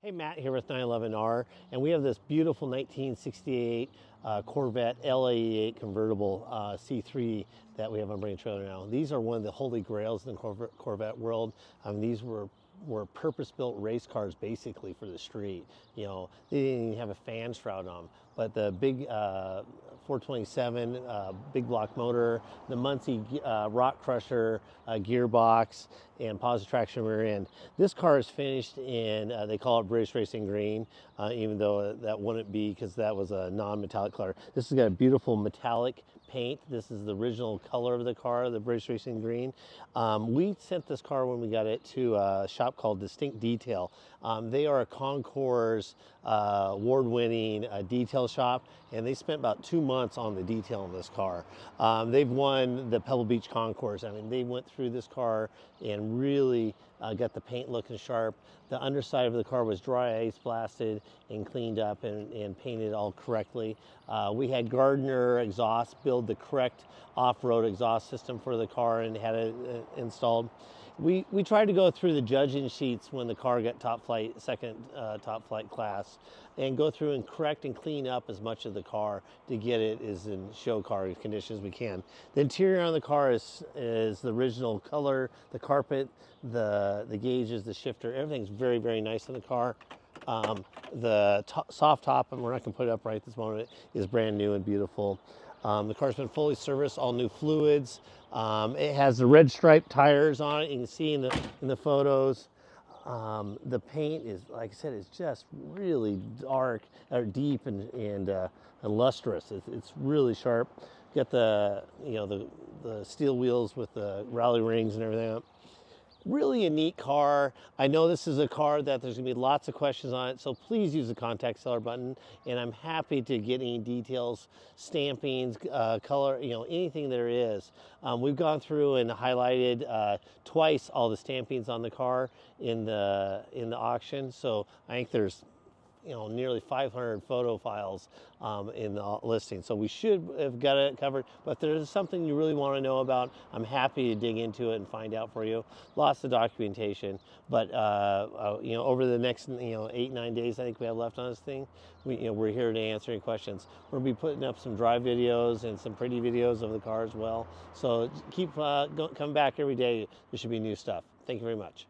Hey, Matt here with 911R, and we have this beautiful 1968 Corvette L88 convertible C3 that we have on Brain Trailer now. These are one of the holy grails in the Corvette world. These were purpose-built race cars basically for the street. You know, they didn't even have a fan shroud on them, but the big 427 big block motor, the Muncie rock crusher gearbox, and positive traction rear end. This car is finished in, they call it British Racing Green, even though that wouldn't be because that was a non-metallic color. This has got a beautiful metallic paint. This is the original color of the car, the British Racing Green. We sent this car when we got it to a shop called Distinct Detail. They are a Concours award-winning detail shop, and they spent about 2 months on the detail on this car. They've won the Pebble Beach Concours. I mean, they went through this car and really got the paint looking sharp. The underside of the car was dry ice blasted and cleaned up and painted all correctly. We had Gardner Exhaust build the correct off-road exhaust system for the car and had it installed. We tried to go through the judging sheets when the car got top flight, second top flight class, and go through and correct and clean up as much of the car to get it as in show car condition as we can. The interior on the car is the original color, the carpet, the gauges, the shifter, everything's very, very nice in the car. The soft top, and we're not gonna put it up right this moment, is brand new and beautiful. The car's been fully serviced, all new fluids. It has the red striped tires on it. You can see in the photos. The paint is, like I said, it's just really dark, or deep and lustrous. It's really sharp. Got the the steel wheels with the rally rings and everything. Really a neat car. I know this is a car that there's gonna be lots of questions on it, so please use the contact seller button, and I'm happy to get any details, stampings, color, anything there is. We've gone through and highlighted twice all the stampings on the car in the auction, so I think there's nearly 500 photo files in the listing. So we should have got it covered, but if there's something you really want to know about, I'm happy to dig into it and find out for you. Lots of documentation, but over the next 8-9 days I think we have left on this thing, we're here to answer any questions. We'll be putting up some drive videos and some pretty videos of the car as well. So keep coming back every day. There should be new stuff. Thank you very much.